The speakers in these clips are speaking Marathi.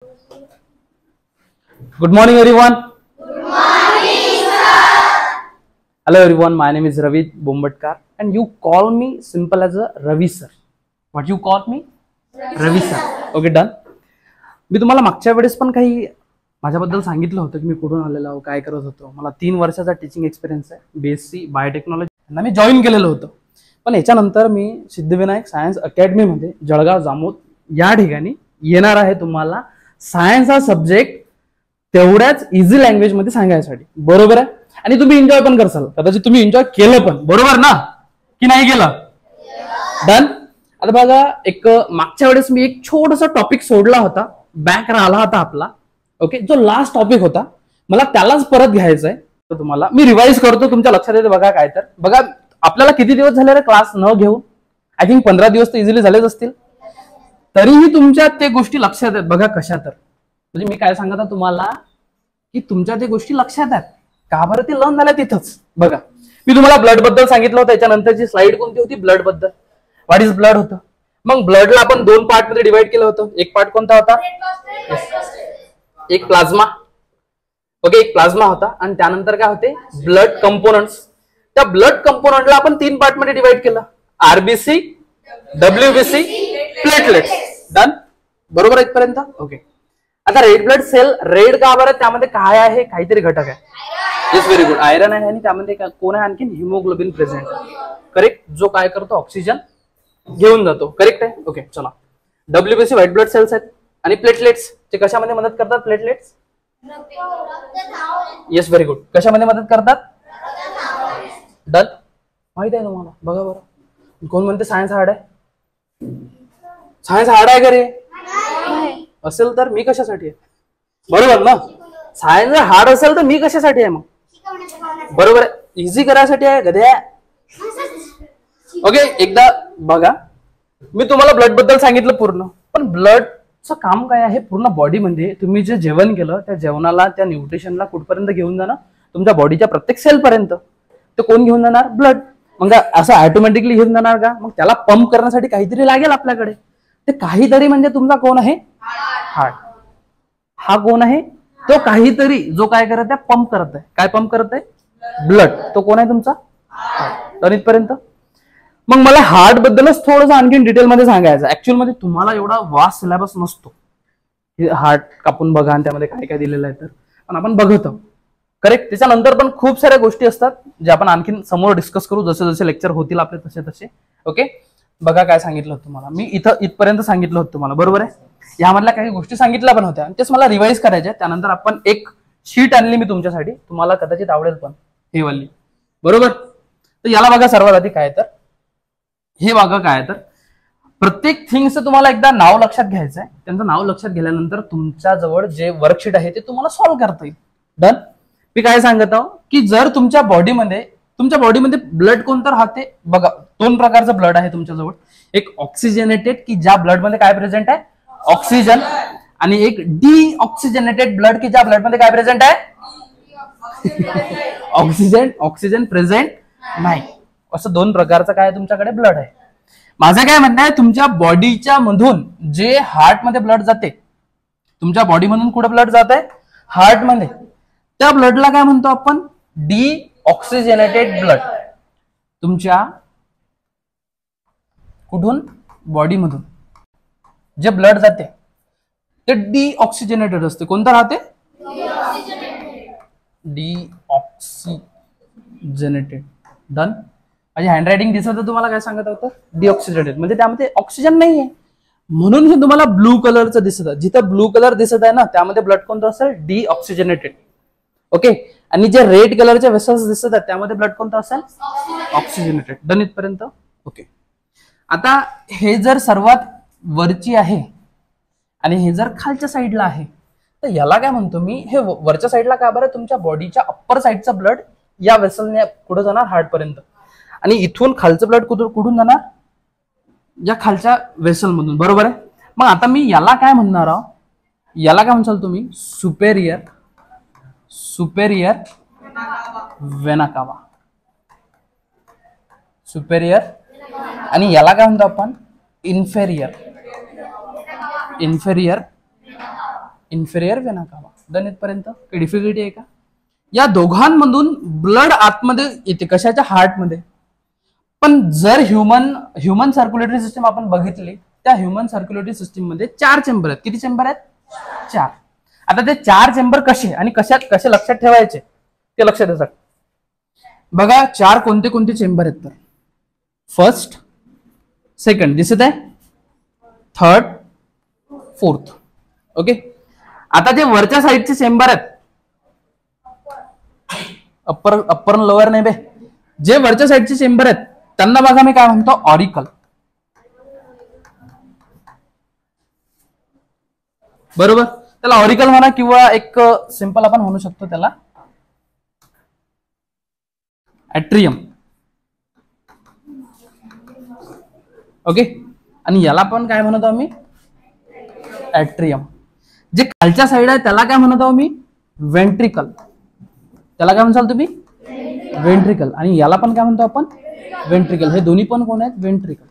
Good morning, everyone. Good morning, sir. Hello, everyone. My name is Ravi Bombatkar, and you call me simple as a Ravi sir. What you call me? Ravi sir. Okay, done. मी तुम्हाला मागच्या वेळेस पण काही माझ्याबद्दल सांगितलं होतं की मी कुठून आलेलो आहे, काय करत होतो. मला 3 वर्षाचा टीचिंग एक्सपिरियन्स आहे. BSc बायोटेक्नॉलॉजी मी जॉईन केलेलं होतं. पण याच्यानंतर मी सिद्धिविनायक सायन्स अकॅडमीमध्ये जळगाव जामोद या ठिकाणी येणार आहे तुम्हाला सायन्स हा सब्जेक्ट तेवढ्याच इझी लँग्वेज मध्ये सांगायसाठी. बरोबर आहे. आणि तुम्ही एन्जॉय पण करसाल. कदाचित तुम्ही एन्जॉय केलं पण. बरोबर ना की नाही केलं? डन. आता बघा, एक मागच्या वेळेस मी एक छोटासा टॉपिक सोडला होता, बॅक राहिला होता आपला. ओके, जो लास्ट टॉपिक होता मला त्यालाच परत घ्यायचा आहे. तर तुम्हाला मी रिवाइज करतो, तुमच्या लक्षात येते. बघा काय तर बघा, आपल्याला किती दिवस झाले रे क्लास न घेऊन? आय थिंक 15 दिवस तर इझिली झालेच असतील. तरीही तुमच्या ते गोष्टी लक्षात आहेत. बघा कशा तर, म्हणजे मी काय सांगत आहे तुम्हाला की तुमच्या ते गोष्टी लक्षात आहेत का बरं, ते लर्न झाल्या तिथंच. बघा, मी तुम्हाला ब्लड बद्दल सांगितलं होतं. त्याच्यानंतरची स्लाइड कोणती होती? ब्लड बद्दल. व्हॉट इज ब्लड होतं. मग ब्लडला आपण 2 पार्ट मध्ये डिवाइड केलं होतं. एक पार्ट कोणता होता? एक प्लाझ्मा. ओके, एक प्लाझ्मा होता. आणि त्यानंतर काय होते? Blood components. त्या ब्लड कंपोनंटला आपण 3 पार्ट मध्ये डिवाइड केलं. RBC, WBC, platelets. डन. बरोबर इथपर्यंत? ओके. आता रेड ब्लड सेल, रेड का बरं? त्यामध्ये काय आहे? काहीतरी घटक आहे. Yes, very good. आयरन आहे. आणि त्यामध्ये कोण आहे आणखी? Haemoglobin present. करेक्ट. जो काय करतो? ऑक्सिजन घेऊन जातो. करेक्ट आहे. ओके, चला. WBC व्हाईट ब्लड सेल्स आहेत. आणि प्लेटलेट्स ते कशामध्ये मदत करतात? प्लेटलेट्स. Yes, very good. कशामध्ये मदत करतात? डन. माहित आहे तुम्हाला? बघा बरं, कोण म्हणते सायन्स हार्ड आहे? सायन्स हार्ड आहे का रे? असेल तर मी कशासाठी आहे? बरोबर ना. सायन्स जर हार्ड असेल तर मी कशासाठी आहे मग? बरोबर आहे. इझी करायसाठी आहे गध्या. ओके, एकदा बघा, मी तुम्हाला ब्लड बद्दल सांगितलं पूर्ण. पण ब्लडचं काम काय आहे? पूर्ण बॉडीमध्ये तुम्ही जे जेवण केलं त्या जेवणाला, त्या न्यूट्रिशनला कुठपर्यंत घेऊन जाणं? तुमच्या बॉडीच्या प्रत्येक सेल पर्यंत. ते कोण घेऊन जाणार? ब्लड. मग असं ऑटोमॅटिकली घेऊन जाणार का? मग त्याला पंप करण्यासाठी काहीतरी लागेल आपल्याकडे. ते काहीतरी म्हणजे तुमचा कोण आहे? हार्ट. हा कोण आहे? तो काहीतरी जो काय करत आहे? पंप करत आहे. काय पंप करत आहे? ब्लड. तो कोण आहे तुमचा? हार्ट. इथपर्यंत. मग मला हार्ट बद्दलच थोडंसं आणखी डिटेल मध्ये सांगायचं. ऍक्च्युअल मध्ये तुम्हाला एवढा वास्ट सिलेबस नसतो. हार्ट कापून बघा आणि त्यामध्ये काय काय दिलेलं आहे तर, पण आपण बघत आहोत. करेक्ट. त्याच्यानंतर पण खूप साऱ्या गोष्टी असतात जे आपण आणखी समोर डिस्कस करू, जसे जसे लेक्चर होतील आपले तसे तसे. ओके, बघा काय सांगितलं होतं तुम्हाला मी. इथपर्यंत सांगितलं होतं तुम्हाला. बरोबर आहे. यामधल्या काही गोष्टी सांगितल्या पण होत्या आणि तेच मला रिवाइज करायच्या. त्यानंतर आपण एक शीट आणली मी तुमच्यासाठी, तुम्हाला कदाचित आवडेल पण, हे वाली. बरोबर. तर याला बघा, सर्वात आधी काय तर हे बघा काय तर, प्रत्येक थिंगचं तुम्हाला एकदा नाव लक्षात घ्यायचं आहे. त्यांचं नाव लक्षात गेल्यानंतर तुमच्या जवळ जे वर्कशीट आहे ते तुम्हाला सॉल्व्ह करता येईल. डन. मी काय सांगत आहो की जर तुमच्या बॉडीमध्ये ब्लड कोणतं राहते? बघा, 2 प्रकारचं ब्लड आहे तुमच्याजवळ. एक ऑक्सिजनेटेड, की ज्या ब्लड मध्ये काय प्रेझेंट आहे? ऑक्सिजन. आणि एक डीऑक्सिजनेटेड ब्लड, की ज्या ब्लड मध्ये काय प्रेझेंट आहे? ऑक्सिजन प्रेझेंट नाही. असं 2 प्रकारचं काय तुमच्याकडे ब्लड आहे. माझं काय म्हणणं आहे, तुमच्या बॉडीच्या मधून जे हार्ट मध्ये ब्लड जाते, तुमच्या बॉडीमधून कुठे ब्लड जात आहे? हार्ट मध्ये. त्या ब्लडला काय म्हणतो आपण? Deoxygenated blood. तुमच्या कुठून? बॉडीमधून जे ब्लड जाते ते डीऑक्सिजनेटेड असते. कोणतं राहते? डीऑक्सिजनेटेड. डन. माझी हँडरायटिंग दिसत आहे तुम्हाला? काय सांगत होतं? डीऑक्सिजनेटेड म्हणजे त्यामध्ये ऑक्सिजन नाहीये, म्हणून हे तुम्हाला ब्लू कलरचं दिसत आहे. जिथं ब्लू कलर दिसत आहे ना, त्यामध्ये ब्लड कोणतं असेल? डीऑक्सिजनेटेड. ओके. आणि जे रेड कलरचे वेसल्स दिसत आहेत त्यामध्ये ब्लड कोणतं असेल? ऑक्सिजनेटेड. डन इथपर्यंत? ओके. आता हे जर सर्वात वरची आहे आणि हे जर खालच्या साईडला आहे, तर याला काय म्हणतो मी? हे वरच्या साईडला का बरं? तुमच्या बॉडीच्या अप्पर साईडचा ब्लड या वेसलने कुठं जाणार? हार्ट पर्यंत. आणि इथून खालचं ब्लड कुठून जाणार? या खालच्या वेसल मधून. बरोबर आहे. मग आता मी याला काय म्हणणार आहोत? याला काय म्हणसाल तुम्ही? Superior vena cava. सुपेरियर. आणि याला काय म्हणतो आपण? इन्फेरियर इन्फेरियर वेना कावा. डन इथपर्यंत काही डिफिकल्टी आहे का? या दोघांमधून ब्लड आतमध्ये येते, कशाच्या? हार्टमध्ये. पण जर ह्युमन सर्क्युलेटरी सिस्टीम आपण बघितली, त्या ह्युमन सर्क्युलेटरी सिस्टीम मध्ये 4 चेंबर आहेत. किती चेंबर आहेत? 4. आता ते 4 चेंबर कसे आणि कसे लक्षात ठेवायचे ते लक्षात द्या. बघा 4 कोणते कोणते चेंबर आहेत तर फर्स्ट, सेकंड दिसत आहे, थर्ड, फोर्थ. ओके. आता जे वरच्या साईडचे चेंबर आहेत, अप्पर लोअर नाही बे, जे वरच्या साईडचे चेंबर आहेत त्यांना बघा मी काय म्हणतो? ऑरिकल. बरोबर. त्याला ऑरिकल म्हणा किंवा एक सिंपल आपण म्हणू शकतो त्याला ऍट्रियम. ओके. आणि याला पण काय म्हणतो आम्ही? ऍट्रियम. जे खालच्या साईड आहे त्याला काय म्हणतो आम्ही? वेंट्रिकल. त्याला काय म्हणसाल तुम्ही? वेंट्रिकल. आणि याला पण काय म्हणतो आपण? वेंट्रिकल. हे दोन्ही पण कोण आहेत? वेंट्रिकल.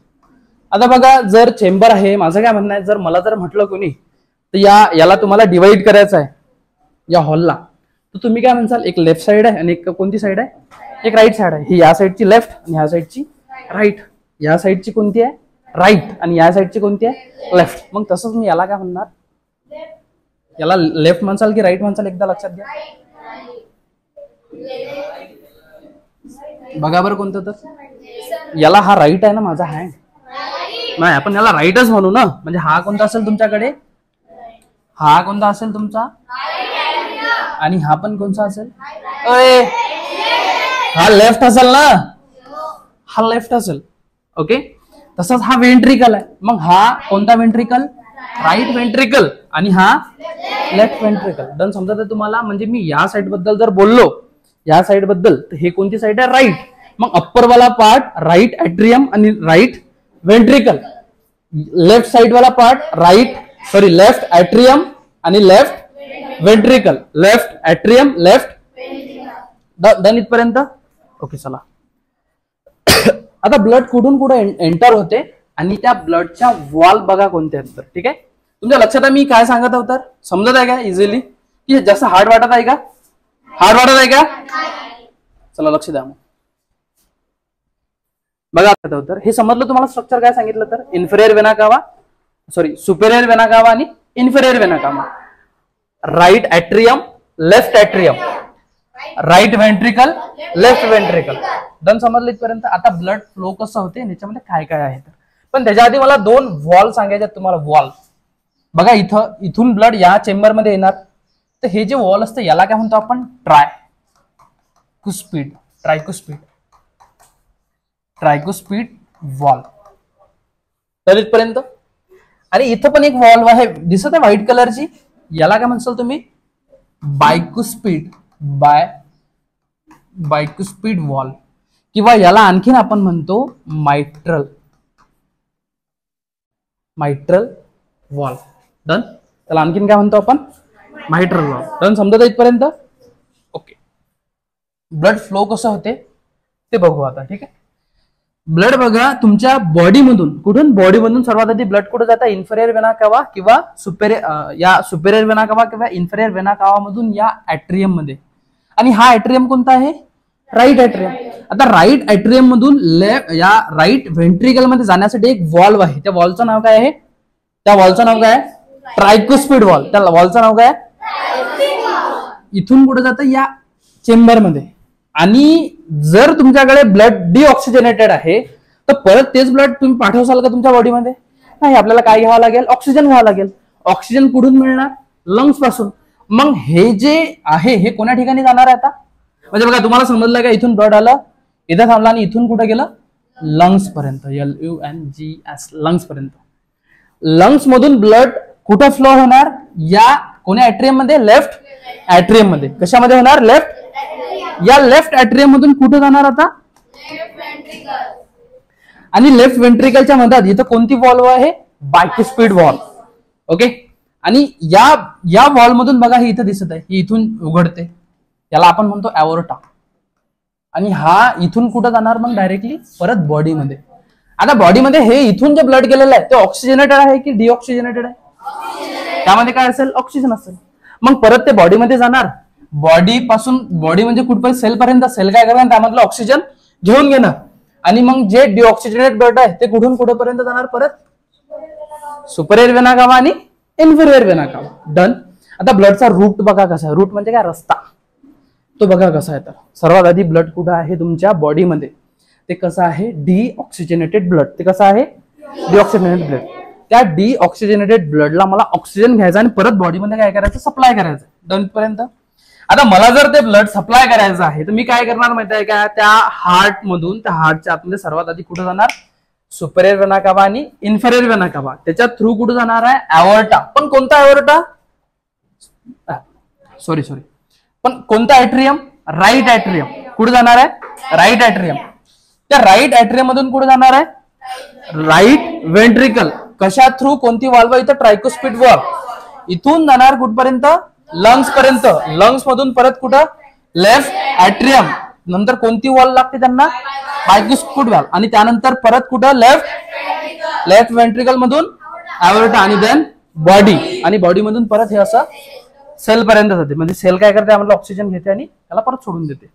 आता बघा जर चेंबर आहे, माझं काय म्हणणं आहे, जर मला जर म्हटलं कोणी तर याला तुम्हाला डिवाइड करायचं आहे या हॉलला, तर तुम्ही काय म्हणसाल? एक लेफ्ट साइड आहे आणि एक कोणती साइड आहे? एक राईट साइड आहे. ही या साइडची लेफ्ट आणि ह्या साइडची राईट. या साइडची कोणती आहे? राईट. आणि या साइडची कोणती आहे? लेफ्ट. मग तसंच मी याला काय म्हणणार? याला लेफ्ट म्हणसाल की राईट म्हणसाल? एकदा लक्षात घ्या. बघा बरं कोणतं तर याला हा राईट आहे ना माझा हँड, नाही आपण याला राईटच म्हणू ना. म्हणजे हा कोणता असेल तुमच्याकडे? हा कोणता असेल तुमचा? आणि हा पण कोणता असेल? हा लेफ्ट असेल ना, हा लेफ्ट असेल. ओके. तसंच हा वेंट्रिकल आहे. मग हा कोणता वेंट्रिकल? Right ventricle. आणि हा लेफ्ट वेंट्रिकल. डन. समजा तुम्हाला म्हणजे मी या साइड बद्दल जर बोललो, या साइड बद्दल, तर हे कोणती साइड आहे? राईट. मग अप्पर वाला पार्ट राईट ऍट्रियम आणि राईट वेंट्रिकल. लेफ्ट साइड वाला पार्ट लेफ्ट ऍट्रियम आणि left ventricle. Left atrium, left. Done इथपर्यंत. ओके. चला आता ब्लड कुठून कुठे एंटर होते आणि त्या ब्लडच्या वॉल बघा कोणत्या आहेत तर. ठीक आहे. तुमच्या लक्षात आहे मी काय सांगत आहोत तर? समजत आहे का इझिली की जास्त हार्ड वाटत आहे का? हार्ड वाटत आहे का? चला लक्ष द्या. मग बघा तर हे समजलं तुम्हाला स्ट्रक्चर काय सांगितलं तर? Inferior vena cava, superior vena cava आणि inferior vena cava. Right atrium, left atrium, right ventricle, left ventricle. Done. समजलं इथपर्यंत. आता ब्लड फ्लो कसं होते याच्यामध्ये काय काय आहे तर, पण त्याच्या आधी मला 2 वॉल सांगायचे तुम्हाला. वॉल बघा, इथून ब्लड या चेंबर मध्ये येणार, तर हे जे वॉल असतं याला काय म्हणतो आपण? ट्रायकुस्पिड वॉल. तर इथपर्यंत. आणि इथं पण एक वॉल आहे दिसत आहे व्हाईट कलरची, याला काय म्हणसाल तुम्ही? बायकुस्पिड वॉल. किंवा याला आणखीन आपण म्हणतो मायट्रल वॉल. डन. त्याला आणखीन काय म्हणतो आपण? मायट्रल वॉल. डन. समजत इथपर्यंत? ओके. ब्लड फ्लो कसं होते ते बघू आता. ठीक आहे. ब्लड बघा तुमच्या बॉडीमधून, कुठून? बॉडीमधून सर्वात आधी ब्लड कुठे जातं? इन्फेरियर वेना कावा किंवा सुपेरियर वेना कावा किंवा इन्फेरियर वेना कावा मधून या ऍट्रियम मध्ये. आणि हा ऍट्रियम कोणता आहे? राईट ऍट्रियम. आता राईट ऍट्रियम मधून या राईट वेंट्रिकल मध्ये जाण्यासाठी एक वॉल्व आहे. त्या वॉलचं नाव काय आहे? त्या वॉलचं नाव काय? ट्रायकुस्पिड वॉल. त्या वॉलचं नाव काय? इथून कुठे जातं? या चेंबर मध्ये. आणि जर तुमच्याकडे ब्लड डिऑक्सिजनेटेड आहे तर परत तेच ब्लड तुम्ही पाठवसाल का तुमच्या बॉडीमध्ये? नाही. आपल्याला काय घ्यावं लागेल? ऑक्सिजन घ्यावं लागेल. ऑक्सिजन कुठून मिळणार? लंग्स पासून. मग हे जे आहे हे कोणा ठिकाणी जाणार आहे आता? म्हणजे बघा तुम्हाला समजलं का? इथून ब्लड आलं, इथं थांबला आणि इथून कुठं गेलं? लंग्स पर्यंत. LUNGS, लंग्स पर्यंत. लंग्स मधून ब्लड कुठं फ्लो होणार? या कोण्या ऍट्रियम मध्ये? लेफ्ट ऍट्रियम मध्ये. कशामध्ये होणार? लेफ्ट. या लेफ्ट ऍट्रियम मधून कुठे जाणार आता? आणि लेफ्ट वेंट्रिकलच्या मधात इथं कोणती वॉल्व आहे? बायकुस्पिड वॉल. ओके. आणि या वॉल मधून बघा हे इथं दिसत आहे, ही इथून उघडते, याला आपण म्हणतो ॲओर्टा. आणि हा इथून कुठं जाणार मग? डायरेक्टली परत बॉडीमध्ये. आता बॉडीमध्ये हे इथून जे ब्लड गेलेलं आहे ते ऑक्सिजनेटेड आहे की डिऑक्सिजनेटेड आहे? त्यामध्ये काय असेल, ऑक्सिजन असेल. मग परत ते बॉडीमध्ये जाणार, बॉडी म्हणजे कुठपर्यंत, सेल पर्यंत. सेल काय करणार, त्यामधलं ऑक्सिजन घेऊन घेणार, आणि मग जे डिऑक्सिजनेटेड ब्लड आहे ते कुठून कुठेपर्यंत जाणार, परत सुपरियर वेना कावा आणि इन्फिरियर वेना कावा. डन. आता ब्लडचा रूट बघा कसा आहे. रूट म्हणजे काय, रस्ता. तो बघा कसा आहे. तर सर्वात आधी ब्लड कुठं आहे तुमच्या बॉडीमध्ये, ते कसं आहे, डिऑक्सिजनेटेड ब्लड. ते कसं आहे, डिऑक्सिजनेटेड ब्लड. त्या डिऑक्सिजनेटेड ब्लडला मला ऑक्सिजन घ्यायचा आणि परत बॉडीमध्ये काय करायचं, सप्लाय करायचं. डन पर्यंत. आता मला जर ते ब्लड सप्लाय करायचं आहे तर मी काय करणार माहिती आहे का, त्या हार्ट मधून, त्या हार्टच्या आतमध्ये सर्वात आधी कुठं जाणार, सुपरियर वेना कावा आणि इन्फिरियर वेना कावा. त्याच्या थ्रू कुठं जाणार आहे, अवॉर्टा. पण कोणता अवॉर्टा, सॉरी पण कोणता ॲट्रियम, राईट ॲट्रियम. कुठे जाणार आहे, राईट ॲट्रियम. त्या राईट ॲट्रियम मधून कुठे जाणार आहे, राईट वेंट्रिकल. कशा थ्रू, कोणती वाल्व, इथं ट्रायकोस्पिड वाल्व. इथून जाणार कुठपर्यंत, लंग्स पर्यंत. लंग्स मधून परत कुठं, लेफ्ट ॲट्रियम. नंतर कोणती वॉल लागते त्यांना, ट्रायकोस्पिड वाल्व. आणि त्यानंतर परत कुठं, लेफ्ट वेंट्रिकल मधून अवॉर्टा, आणि देन बॉडी. आणि बॉडी मधून परत हे असं सेल पर्यंत जाते. म्हणजे सेल काय करते, आम्हाला ऑक्सिजन घेते आणि त्याला परत सोडून देते.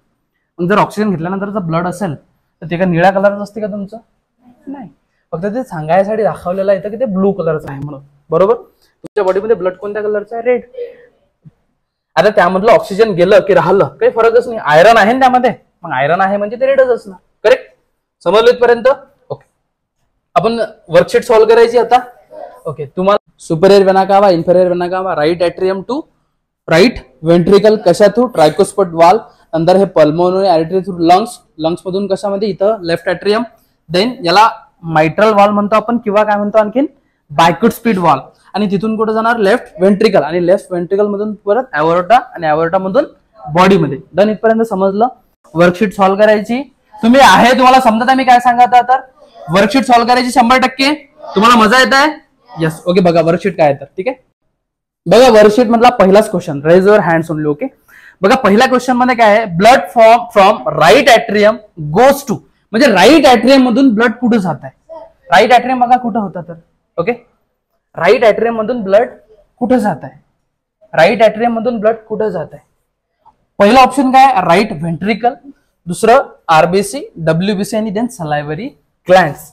मग जर ऑक्सिजन घेतल्यानंतर जर ब्लड असेल तर ते का निळ्या कलरचं असते का तुमचं, नाही. फक्त ते सांगायसाठी दाखवलेलं आहे की ते ब्लू कलरचं आहे म्हणून. बरोबर. तुमच्या बॉडीमध्ये ब्लड कोणत्या कलरचं आहे, रेड. आता त्यामधलं ऑक्सिजन गेलं की राहिलं काही फरकच नाही. आयरन आहे ना त्यामध्ये, मग आयरन आहे म्हणजे ते रेडच असणार. करेक्ट. समजलं इथपर्यंत. ओके. आपण वर्कशीट सॉल्व्ह करायची आता. ओके. तुम्हाला superior vena cava, inferior vena cava, right atrium to right ventricle, कशा थ्रू, ट्रायकोस्पिड वाल्व. नंतर हे पल्मोनरी आर्टरी थ्रू लंग्स मधून कशामध्ये, इथं लेफ्ट ॲट्रियम. देन याला मायट्रल वाल्व म्हणतो आपण, किंवा काय म्हणतो आणखीन, बायकुस्पिड वाल्व. आणि तिथून कुठे जाणार, लेफ्ट वेंट्रिकल. आणि लेफ्ट वेंट्रिकल मधून परत अवॉर्टा, आणि अवॉर्टा मधून बॉडीमध्ये. डन. इथपर्यंत समजलं. वर्कशीट सॉल्व्ह करायची. तुम्ही आहे, तुम्हाला समजत आहे मी काय सांगत आहे. तर वर्कशीट सॉल्व्ह करायची 100%. तुम्हाला मजा येत आहे. यस. ओके. बघा वर्कशीट काय आहे तर, ठीक आहे. बघा वर्कशीट मधला पहिलाच question, raise your hands only. Okay. बघा पहिल्या क्वेश्चन मध्ये काय आहे, blood from right atrium goes to. म्हणजे राईट ॲट्रियम मधून ब्लड कुठे जात आहे. राईट ॲट्रियम बघा कुठं होता तर. ओके. राईट ॲट्रियम मधून ब्लड कुठे जात आहे, राईट ॲट्रियम मधून ब्लड कुठे जात आहे. पहिला ऑप्शन काय, राईट व्हेंट्रिकल. दुसरं आरबीसी, डब्ल्यूबीसी, आणि देन सलायव्हरी ग्लँड्स.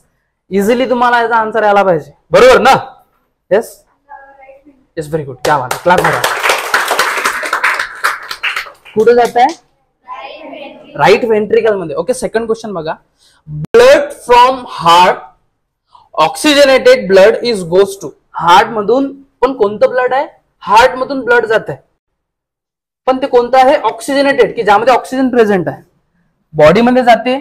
इझिली तुम्हाला याचा आन्सर यायला पाहिजे. बरोबर ना. येस. येस. Very good. क्या बात है. क्लास करा. कुठे जात आहे, राईट वेंट्रिकल मध्ये. ओके. सेकंड क्वेश्चन बघा, blood from heart oxygenated blood is goes to. Heart मधून पण कोणतं ब्लड आहे, हार्ट मधून ब्लड जात आहे, पण ते कोणतं आहे, ऑक्सिजनेटेड, की ज्यामध्ये ऑक्सिजन प्रेझेंट आहे. बॉडीमध्ये जाते,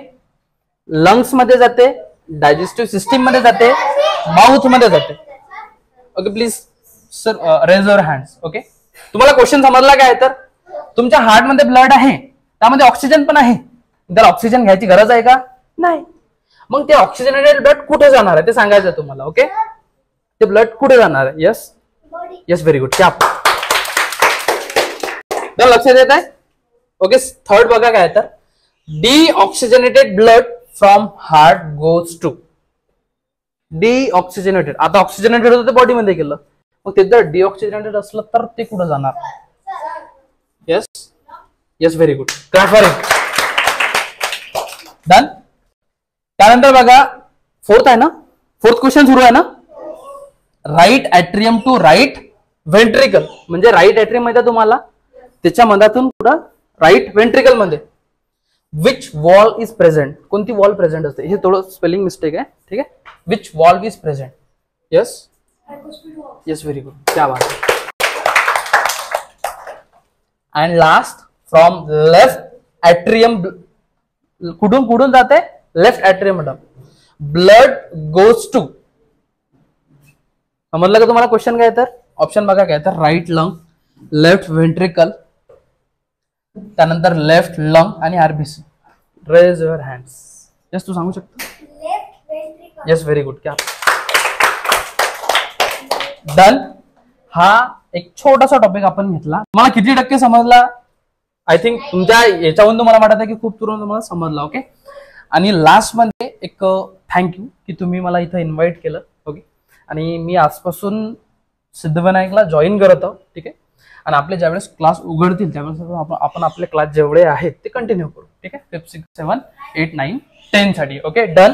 लंग्स मध्ये जाते, डायजेस्टिव्ह सिस्टीम मध्ये जाते, माउथ मध्ये जाते. Okay. Please sir raise your hands. Okay. तुम्हाला क्वेश्चन समजला काय तर, तुमच्या हार्ट मध्ये ब्लड आहे, त्यामध्ये ऑक्सिजन पण आहे, त्याला ऑक्सिजन घ्यायची गरज आहे का, नाही. मग ते ऑक्सिजनेटेड ब्लड कुठे जाणार आहे ते सांगायचं तुम्हाला. ओके. ते ब्लड कुठे जाणार आहे. यस. यस. Very good. क्या लक्षात येत आहे. ओके. थर्ड बघा काय तर, deoxygenated blood from heart goes to. Deoxygenated. आता ऑक्सिजनेटेड होतं ते बॉडीमध्ये गेलं, मग ते जर डिऑक्सिजनेटेड असलं तर ते कुठं जाणार. Yes. Yes. Very good. Clap for him. Done. त्यानंतर बघा फोर्थ आहे ना, फोर्थ क्वेश्चन सुरू आहे ना, right atrium to right ventricle. म्हणजे राईट ॲट्रियम मध्ये तुम्हाला त्याच्या मधातून पुढे राईट वेंट्रिकल मध्ये विच वॉल इज प्रेझेंट. कोणती वॉल प्रेझेंट असते, हे थोडं स्पेलिंग मिस्टेक आहे, ठीक आहे. Which wall is present. Yes. Yes. Very good. क्या बात है. And last from left atrium. कुठून कुठून जाते, लेफ्ट ॲट्रियम मधून ब्लड गोज टू. समजलं का तुम्हाला क्वेश्चन काय तर. ऑप्शन बघा काय तर, राईट लंग, लेफ्ट व्हेंट्रिकल, त्यानंतर लेफ्ट लंग आणि RBC. Raise your hands. Yes. तू सांगू शकतो. यस. Very good. क्या डन. हा एक छोटासा टॉपिक आपण घेतला. मला किती टक्के समजला, आय थिंक तुमच्या याच्यावरून तुम्हाला वाटत आहे की खूप तुरंत तुम्हाला समजला. ओके. आणि लास्ट मध्ये एक थँक्यू की तुम्ही मला इथं इन्व्हाइट केलं. ओके. आणि मी आजपासून सिद्धविनायकला जॉईन करत आहोत. ठीक आहे. आणि आपले ज्यावेळेस क्लास उघडतील त्यावेळेस आपण आपले क्लास जेवढे आहेत ते कंटिन्यू करू. ठीक आहे. 5, 6, 7, 8, 9, 10 साठी. Okay done.